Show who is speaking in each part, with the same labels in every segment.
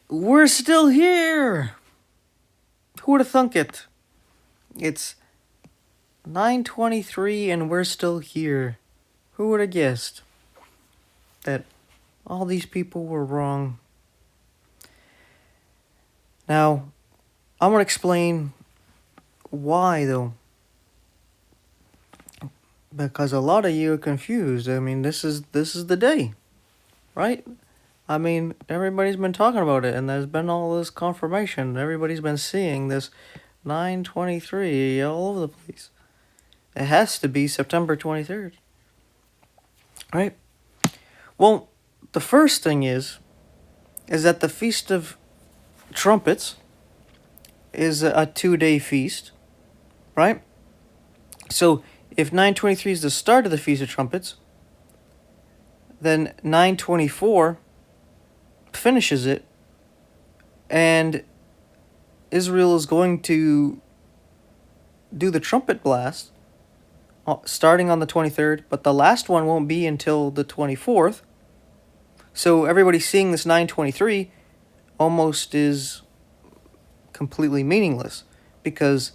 Speaker 1: We're still here! Who would have thunk it? It's 9:23 and we're still here. Who would have guessed that all these people were wrong? Now, I'm going to explain why, though. Because a lot of you are confused. I mean, this is the day, right? I mean, everybody's been talking about it, and there's been all this confirmation. Everybody's been seeing this 9:23 all over the place. It has to be September 23rd, right? Well, the first thing is that the Feast of Trumpets is a 2-day feast, right? So if 9:23 is the start of the Feast of Trumpets, then 9:24 finishes it, and Israel is going to do the trumpet blast starting on the 23rd, but the last one won't be until the 24th. So everybody seeing this 9:23 almost is completely meaningless, because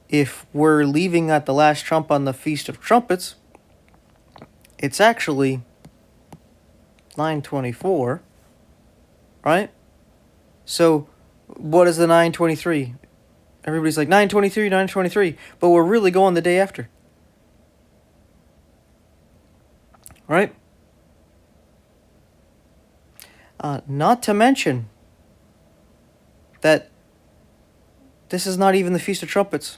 Speaker 1: if we're leaving at the last trump on the Feast of Trumpets, it's actually 9:24, right? So what is the 9:23? Everybody's like 9:23, 9:23, but we're really going the day after, right? Not to mention that this is not even the Feast of Trumpets.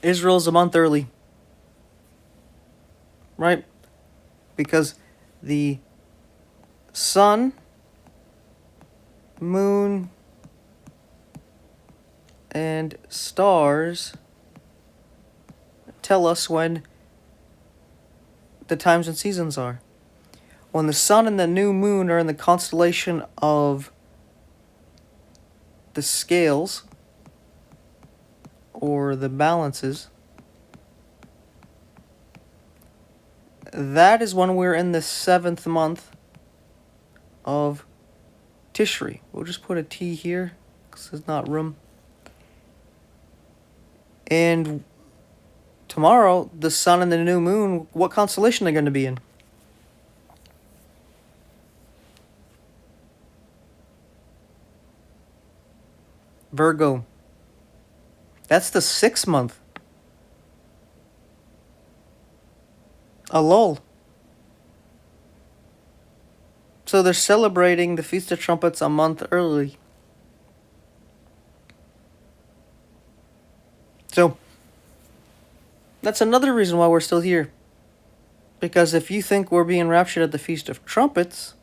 Speaker 1: Israel's a month early, right? Because the sun, moon, and stars tell us when the times and seasons are. When the sun and the new moon are in the constellation of the scales, or the balances, that is when we're in the 7th month of Tishri. We'll just put a T here, because there's not room. And tomorrow, the sun and the new moon, what constellation are they going to be in? Virgo. That's the 6th month. A lull. So they're celebrating the Feast of Trumpets a month early. So that's another reason why we're still here. Because if you think we're being raptured at the Feast of Trumpets,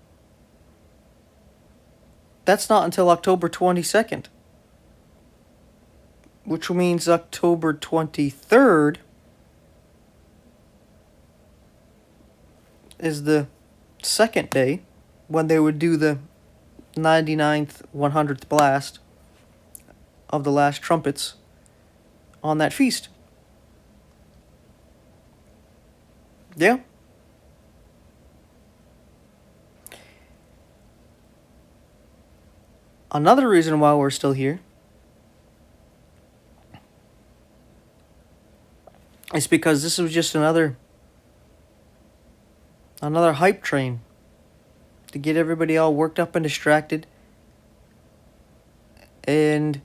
Speaker 1: that's not until October 22nd. Which means October 23rd is the second day, when they would do the 99th, 100th blast of the last trumpets on that feast. Yeah. Another reason why we're still here is because this was just another hype train to get everybody all worked up and distracted, and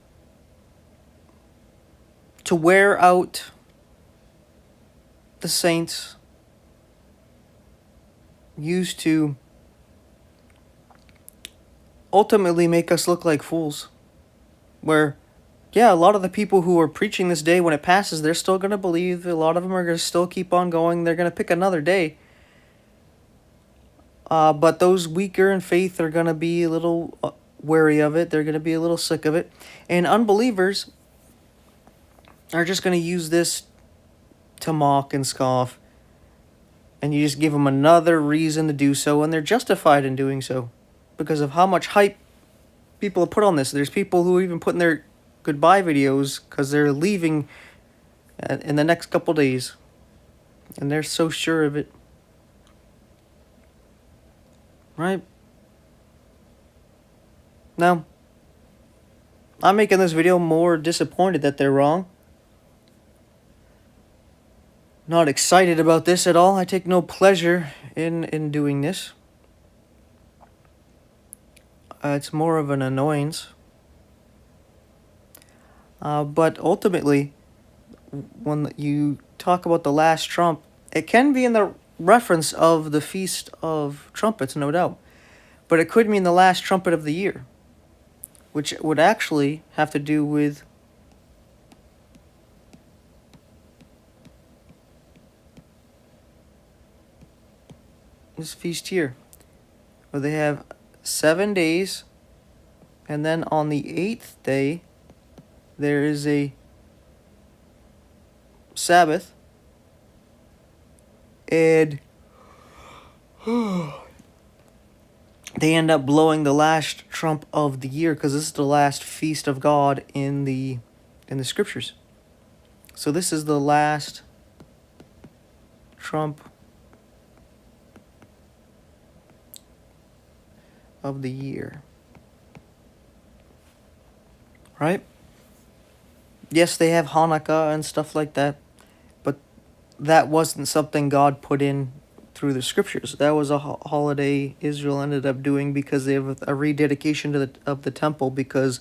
Speaker 1: to wear out the saints used to ultimately make us look like fools. Where, yeah, a lot of the people who are preaching this day, when it passes, they're still going to believe. A lot of them are going to still keep on going. They're going to pick another day. But those weaker in faith are going to be a little wary of it. They're going to be a little sick of it. And unbelievers are just going to use this to mock and scoff. And you just give them another reason to do so, and they're justified in doing so because of how much hype people have put on this. There's people who are even putting their goodbye videos because they're leaving in the next couple days, and they're so sure of it. Right? Now, I'm making this video more disappointed that they're wrong. Not excited about this at all. I take no pleasure in doing this. It's more of an annoyance. But ultimately, when you talk about the last trump, it can be in the reference of the Feast of Trumpets, no doubt. But it could mean the last trumpet of the year, which would actually have to do with this feast here, where they have 7 days, and then on the 8th day, there is a Sabbath, and they end up blowing the last trump of the year because this is the last feast of God in the scriptures. So this is the last trump of the year. Right? Yes, they have Hanukkah and stuff like that, but that wasn't something God put in through the scriptures. That was a holiday Israel ended up doing because they have a rededication of the temple, because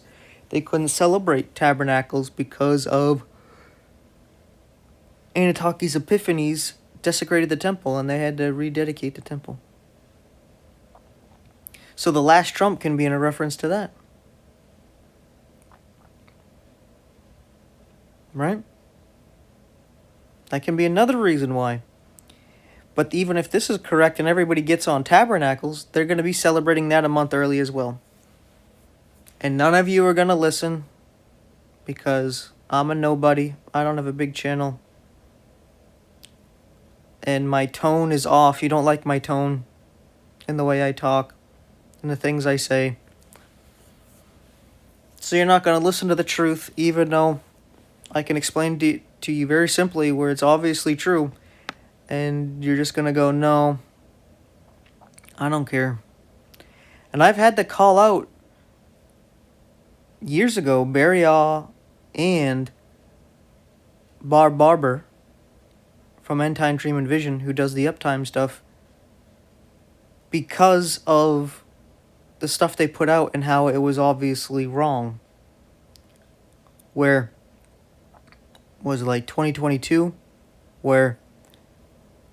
Speaker 1: they couldn't celebrate tabernacles because of Antiochus Epiphanes desecrated the temple, and they had to rededicate the temple. So the last trump can be in a reference to that. Right? That can be another reason why. But even if this is correct and everybody gets on tabernacles, they're going to be celebrating that a month early as well. And none of you are going to listen because I'm a nobody. I don't have a big channel. And my tone is off. You don't like my tone and the way I talk and the things I say. So you're not going to listen to the truth, even though I can explain to you very simply where it's obviously true. And you're just going to go, no, I don't care. And I've had to call out years ago Bariah and Barber from End Time Dream and Vision, who does the uptime stuff, because of the stuff they put out and how it was obviously wrong. Where was it, like 2022, where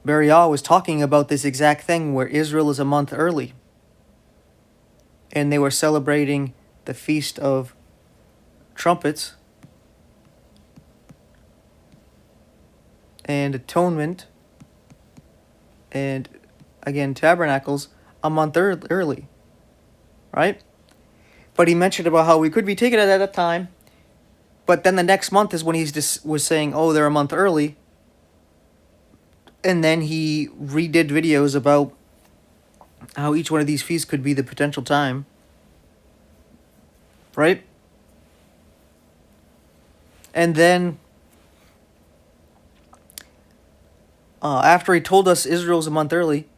Speaker 1: Bariah was talking about this exact thing where Israel is a month early. And they were celebrating the Feast of Trumpets and Atonement and, again, Tabernacles a month early. Right? But he mentioned about how we could be taking it at a time. But then the next month is when he was saying, oh, they're a month early. And then he redid videos about how each one of these feasts could be the potential time. Right? And then, after he told us Israel's a month early,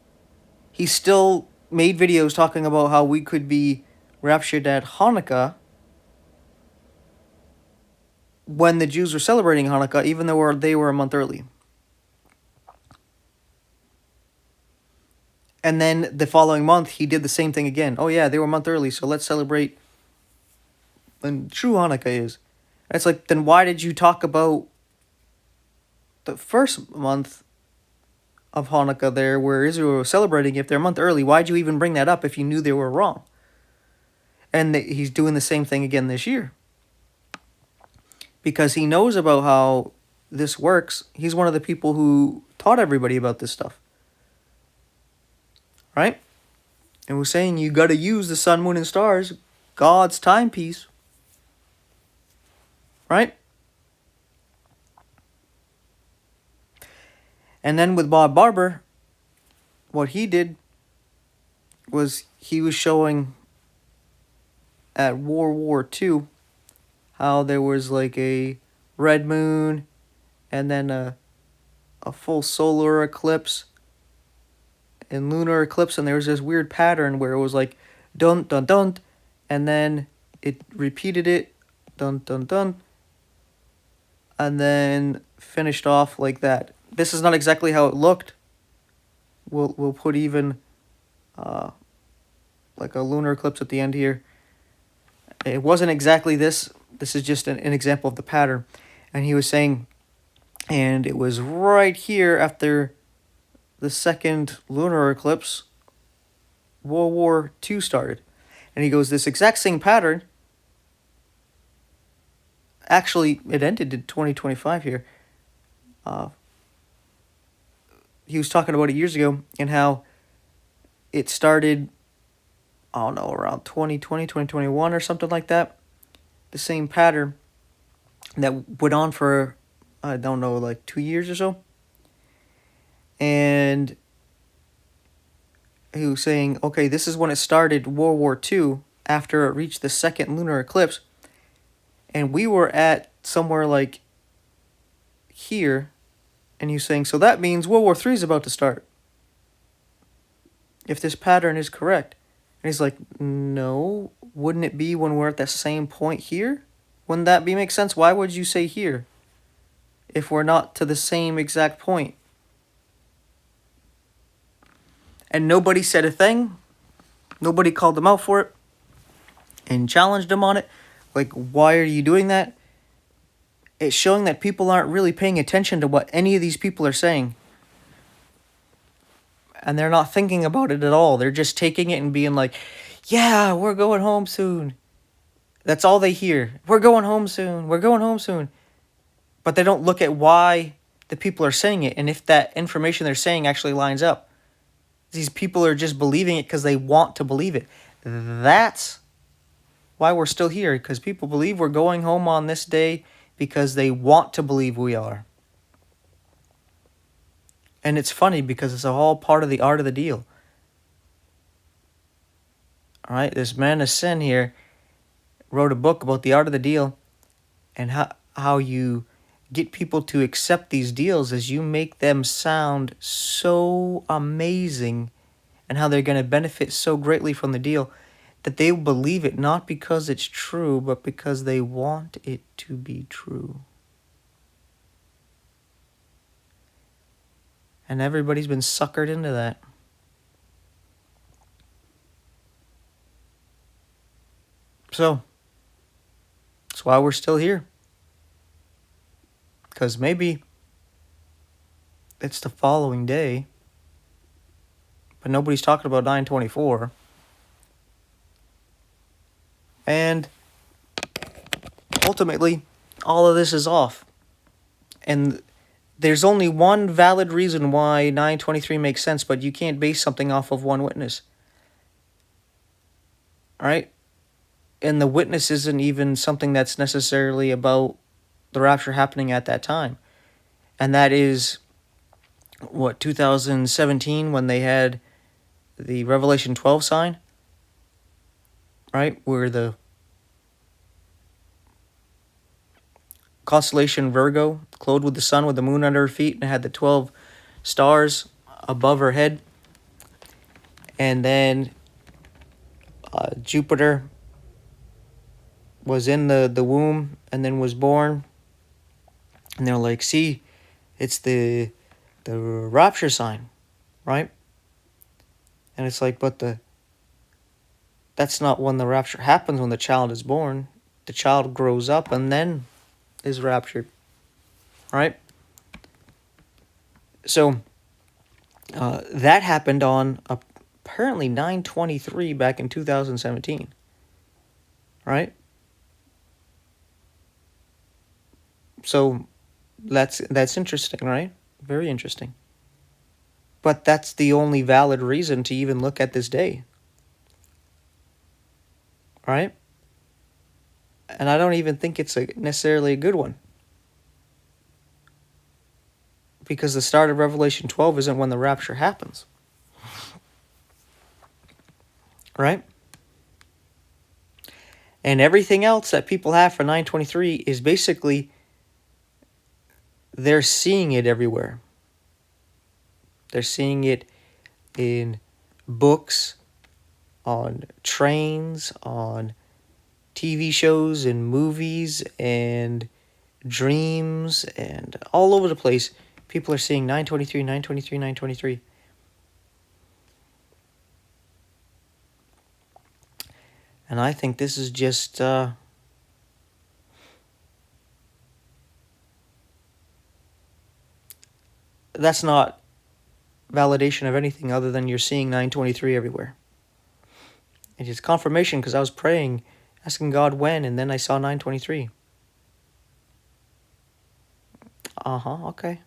Speaker 1: he still made videos talking about how we could be raptured at Hanukkah when the Jews were celebrating Hanukkah, even though they were a month early. And then the following month, he did the same thing again. Oh yeah, they were a month early, so let's celebrate when true Hanukkah is. And it's like, then why did you talk about the first month of Hanukkah there, where Israel was celebrating, if they're a month early? Why'd you even bring that up if you knew they were wrong? And he's doing the same thing again this year. Because he knows about how this works. He's one of the people who taught everybody about this stuff. Right? And was saying you got to use the sun, moon, and stars, God's timepiece. Right? And then with Bob Barber, what he did was he was showing at World War II how there was like a red moon and then a full solar eclipse and lunar eclipse, and there was this weird pattern where it was like dun dun dun, and then it repeated it, dun dun dun, and then finished off like that. This is not exactly how it looked. We'll put even like a lunar eclipse at the end here. It wasn't exactly this. This is just an example of the pattern. And he was saying, and it was right here after the second lunar eclipse, World War II started. And he goes, this exact same pattern, actually, it ended in 2025 here. He was talking about it years ago and how it started, I don't know, around 2020, 2021 or something like that. The same pattern that went on for, I don't know, like 2 years or so. And he was saying, okay, this is when it started World War II after it reached the second lunar eclipse. And we were at somewhere like here. And he's saying, so that means World War III is about to start, if this pattern is correct. And he's like, no, wouldn't it be when we're at that same point here? Wouldn't that make sense? Why would you say here if we're not to the same exact point? And nobody said a thing. Nobody called them out for it and challenged them on it. Like, why are you doing that? It's showing that people aren't really paying attention to what any of these people are saying. And they're not thinking about it at all. They're just taking it and being like, yeah, we're going home soon. That's all they hear. We're going home soon. We're going home soon. But they don't look at why the people are saying it and if that information they're saying actually lines up. These people are just believing it because they want to believe it. That's why we're still here, because people believe we're going home on this day because they want to believe we are. And it's funny because it's all part of the art of the deal. All right, this man of sin here wrote a book about the art of the deal and how you get people to accept these deals as you make them sound so amazing and how they're going to benefit so greatly from the deal that they believe it not because it's true, but because they want it to be true. And everybody's been suckered into that. So, that's why we're still here. Because maybe it's the following day, but nobody's talking about 9/24. And ultimately, all of this is off. And there's only one valid reason why 9/23 makes sense, but you can't base something off of one witness. All right? And the witness isn't even something that's necessarily about the rapture happening at that time. And that is, 2017 when they had the Revelation 12 sign, right? Where the constellation Virgo, clothed with the sun with the moon under her feet, and had the 12 stars above her head. And then Jupiter was in the womb and then was born. And they're like, see, it's the rapture sign, right? And it's like, but that's not when the rapture happens, when the child is born. The child grows up and then is raptured, right? So that happened on apparently 9/23 back in 2017, right? So that's interesting, right? Very interesting. But that's the only valid reason to even look at this day, right? And I don't even think it's necessarily a good one. Because the start of Revelation 12 isn't when the rapture happens. Right? And everything else that people have for 9/23 is basically they're seeing it everywhere. They're seeing it in books, on trains, on TV shows and movies and dreams and all over the place, people are seeing 923, 923, 923. And I think this is just that's not validation of anything other than you're seeing 923 everywhere. It is confirmation because I was praying, asking God when, and then I saw 923. Okay.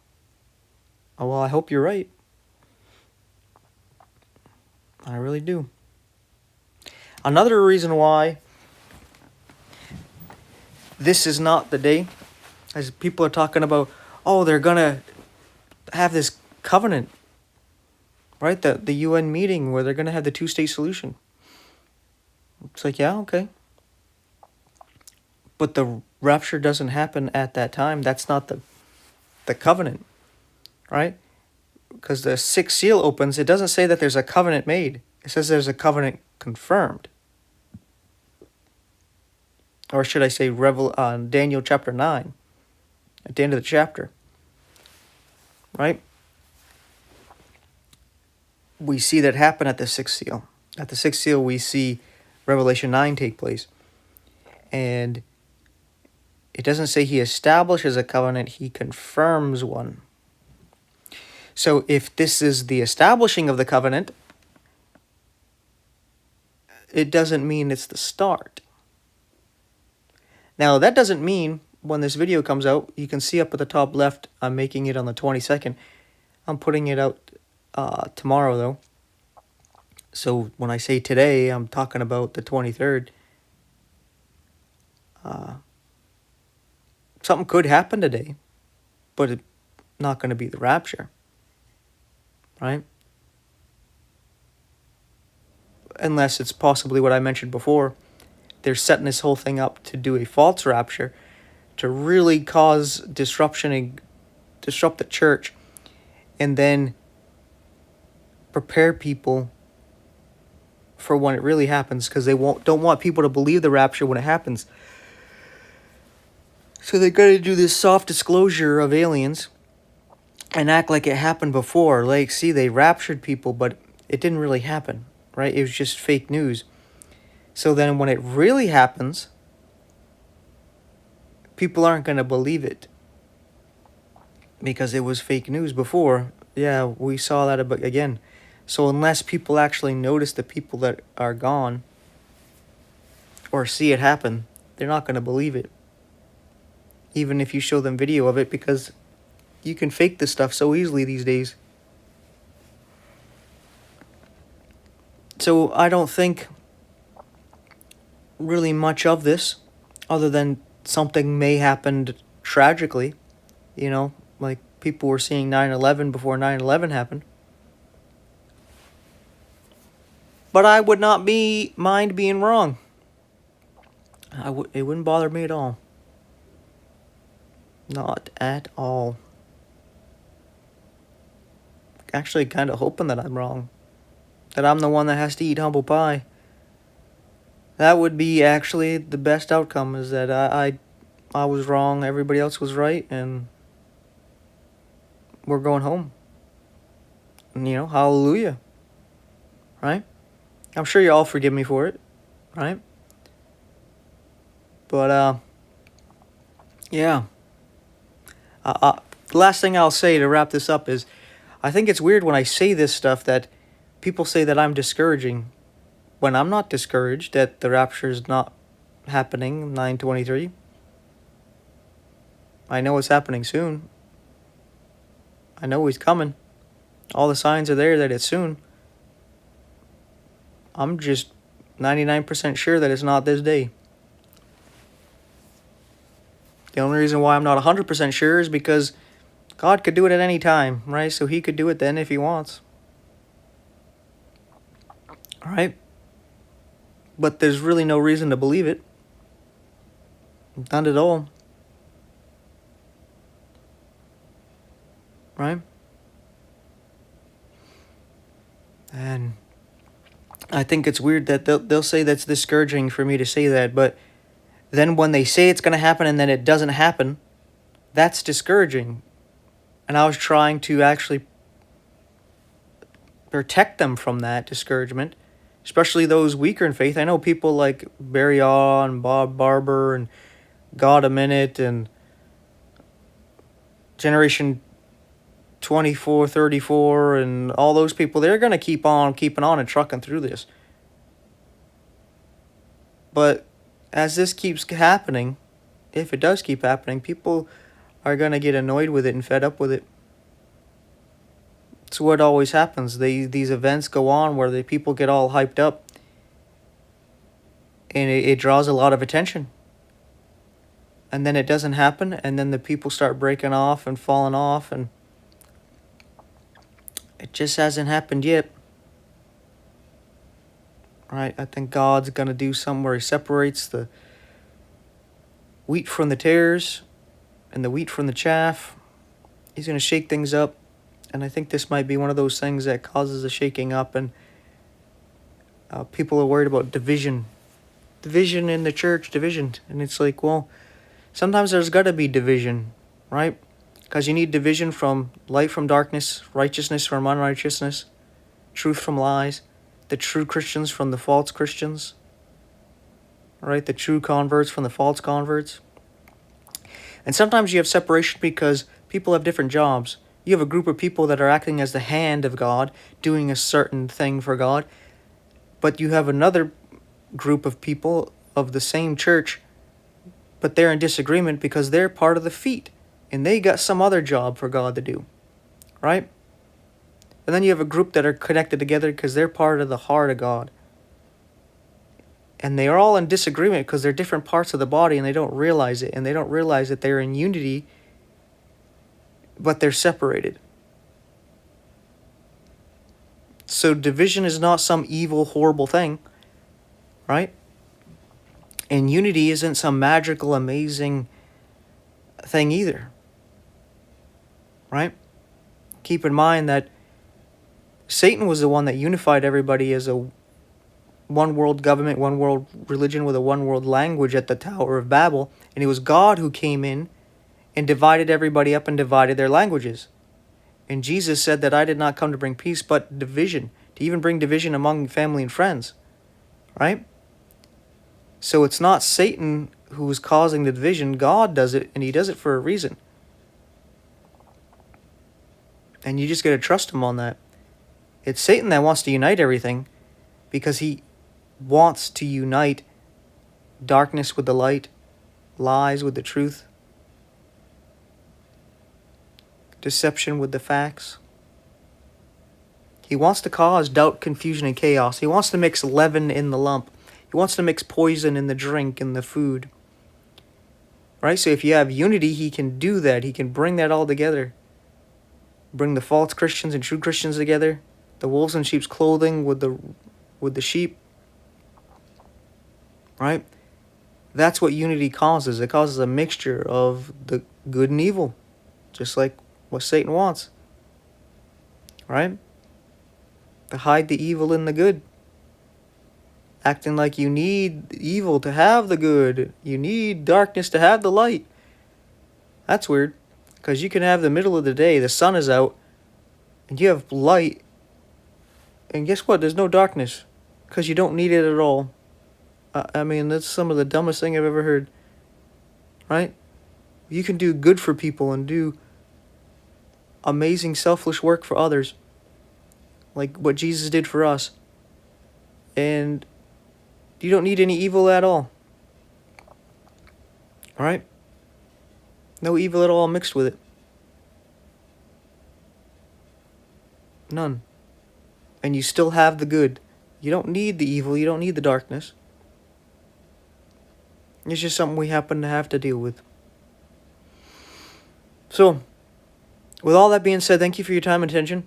Speaker 1: Oh, well, I hope you're right. I really do. Another reason why this is not the day, as people are talking about, oh, they're going to have this covenant, right? The UN meeting where they're going to have the two-state solution. It's like, yeah, okay. But the rapture doesn't happen at that time. That's not the covenant, right? Because the sixth seal opens, it doesn't say that there's a covenant made. It says there's a covenant confirmed. Or should I say Daniel chapter 9, at the end of the chapter, right? We see that happen at the sixth seal. At the sixth seal, we see Revelation 9 take place. And it doesn't say he establishes a covenant, he confirms one. So if this is the establishing of the covenant, it doesn't mean it's the start. Now, that doesn't mean when this video comes out, you can see up at the top left, I'm making it on the 22nd. I'm putting it out tomorrow, though. So when I say today, I'm talking about the 23rd. Something could happen today, but it's not going to be the rapture, right? Unless it's possibly what I mentioned before. They're setting this whole thing up to do a false rapture, to really cause disruption and disrupt the church, and then prepare people for when it really happens, because they don't want people to believe the rapture when it happens. So they're going to do this soft disclosure of aliens and act like it happened before. Like, see, they raptured people, but it didn't really happen, right? It was just fake news. So then when it really happens, people aren't going to believe it because it was fake news before. Yeah, we saw that again. So unless people actually notice the people that are gone or see it happen, they're not going to believe it. Even if you show them video of it, because you can fake this stuff so easily these days. So I don't think really much of this, other than something may happen tragically. You know, like people were seeing 9/11 before 9/11 happened. But I would not mind being wrong. It wouldn't bother me at all. Not at all. Actually, kind of hoping that I'm wrong. That I'm the one that has to eat humble pie. That would be actually the best outcome, is that I was wrong, everybody else was right, and we're going home. And, hallelujah. Right? I'm sure you all forgive me for it. Right? But, yeah. The last thing I'll say to wrap this up is, I think it's weird when I say this stuff that people say that I'm discouraging, when I'm not discouraged that the rapture is not happening 9/23. I know it's happening soon. I know he's coming. All the signs are there that it's soon. I'm just 99% sure that it's not this day. The only reason why I'm not 100% sure is because God could do it at any time, right? So he could do it then if he wants. All right? But there's really no reason to believe it. None at all. Right? And I think it's weird that they'll say that's discouraging for me to say that, but then when they say it's going to happen and then it doesn't happen, that's discouraging. And I was trying to actually protect them from that discouragement, especially those weaker in faith. I know people like Barry Aw and Bob Barber and God a Minute and Generation 2434 and all those people, they're going to keep on keeping on and trucking through this. But as this keeps happening, if it does keep happening, people are going to get annoyed with it and fed up with it. It's what always happens. These events go on where the people get all hyped up and it draws a lot of attention. And then it doesn't happen, and then the people start breaking off and falling off, and it just hasn't happened yet. Right? I think God's going to do something where he separates the wheat from the tares and the wheat from the chaff. He's going to shake things up, and I think this might be one of those things that causes a shaking up, and people are worried about division in the church, division. And it's like, well, sometimes there's got to be division, right? Because you need division from light from darkness, righteousness from unrighteousness, truth from lies, the true Christians from the false Christians, right? The true converts from the false converts. And sometimes you have separation because people have different jobs. You have a group of people that are acting as the hand of God, doing a certain thing for God. But you have another group of people of the same church, but they're in disagreement because they're part of the feet. And they got some other job for God to do, right? And then you have a group that are connected together because they're part of the heart of God. And they are all in disagreement because they're different parts of the body and they don't realize it. And they don't realize that they're in unity, but they're separated. So division is not some evil, horrible thing, right? And unity isn't some magical, amazing thing either, right? Keep in mind that Satan was the one that unified everybody as a one world government, one world religion with a one world language at the Tower of Babel. And it was God who came in and divided everybody up and divided their languages. And Jesus said that I did not come to bring peace, but division, to even bring division among family and friends, right? So it's not Satan who is causing the division. God does it, and he does it for a reason. And you just got to trust him on that. It's Satan that wants to unite everything because he wants to unite darkness with the light, lies with the truth, deception with the facts. He wants to cause doubt, confusion, and chaos. He wants to mix leaven in the lump. He wants to mix poison in the drink and the food. Right? So if you have unity, he can do that. He can bring that all together. Bring the false Christians and true Christians together. The wolves in sheep's clothing with the sheep. Right? That's what unity causes. It causes a mixture of the good and evil. Just like what Satan wants. Right? To hide the evil in the good. Acting like you need evil to have the good. You need darkness to have the light. That's weird. Because you can have the middle of the day, the sun is out, and you have light. And guess what? There's no darkness. Because you don't need it at all. I mean, that's some of the dumbest thing I've ever heard. Right? You can do good for people and do amazing selfless work for others. Like what Jesus did for us. And you don't need any evil at all. Alright? No evil at all mixed with it. None. And you still have the good. You don't need the evil. You don't need the darkness. It's just something we happen to have to deal with. So, with all that being said, thank you for your time and attention.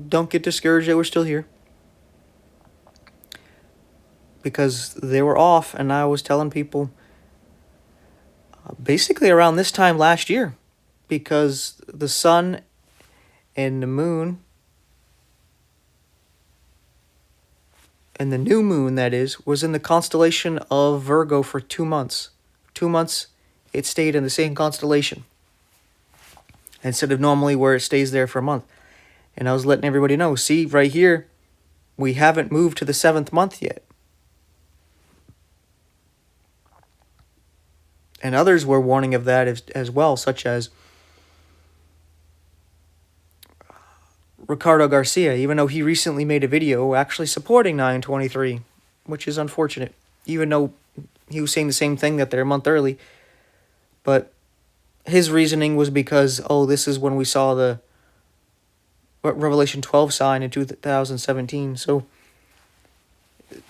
Speaker 1: Don't get discouraged that we're still here. Because they were off, and I was telling people basically around this time last year. Because the sun and the moon, and the new moon, that is, was in the constellation of Virgo for 2 months. 2 months, it stayed in the same constellation instead of normally where it stays there for a month. And I was letting everybody know, see, right here, we haven't moved to the 7th month yet. And others were warning of that as well, such as Ricardo Garcia, even though he recently made a video actually supporting 923, which is unfortunate, even though he was saying the same thing, that they're a month early. But his reasoning was because, oh, this is when we saw the Revelation 12 sign in 2017. So,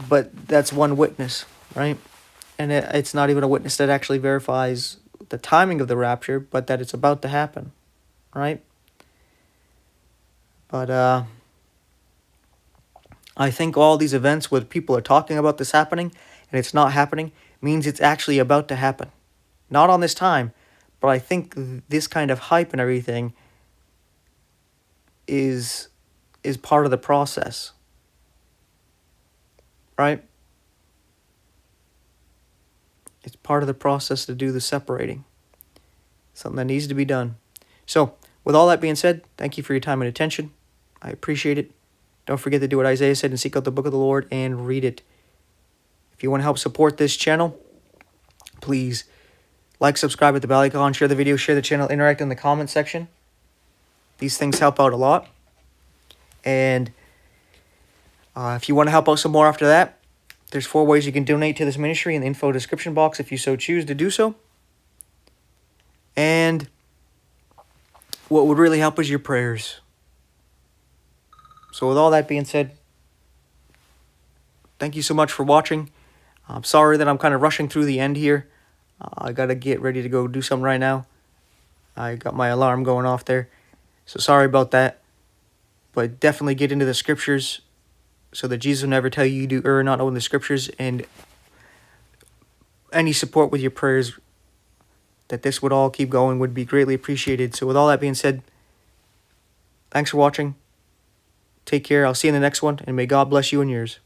Speaker 1: but that's one witness, right? And it's not even a witness that actually verifies the timing of the rapture, but that it's about to happen, right? But I think all these events where people are talking about this happening and it's not happening means it's actually about to happen. Not on this time, but I think this kind of hype and everything is part of the process, right? It's part of the process to do the separating. Something that needs to be done. So, with all that being said, thank you for your time and attention. I appreciate it. Don't forget to do what Isaiah said and seek out the book of the Lord and read it. If you want to help support this channel, please like, subscribe, hit the bell icon, share the video, share the channel, interact in the comment section. These things help out a lot. And if you want to help out some more after that, there's 4 ways you can donate to this ministry in the info description box if you so choose to do so. And what would really help is your prayers. So with all that being said, thank you so much for watching. I'm sorry that I'm kind of rushing through the end here. I got to get ready to go do something right now. I got my alarm going off there. So sorry about that. But definitely get into the scriptures so that Jesus will never tell you do err not knowing the scriptures. And any support with your prayers that this would all keep going would be greatly appreciated. So with all that being said, thanks for watching. Take care. I'll see you in the next one. And may God bless you and yours.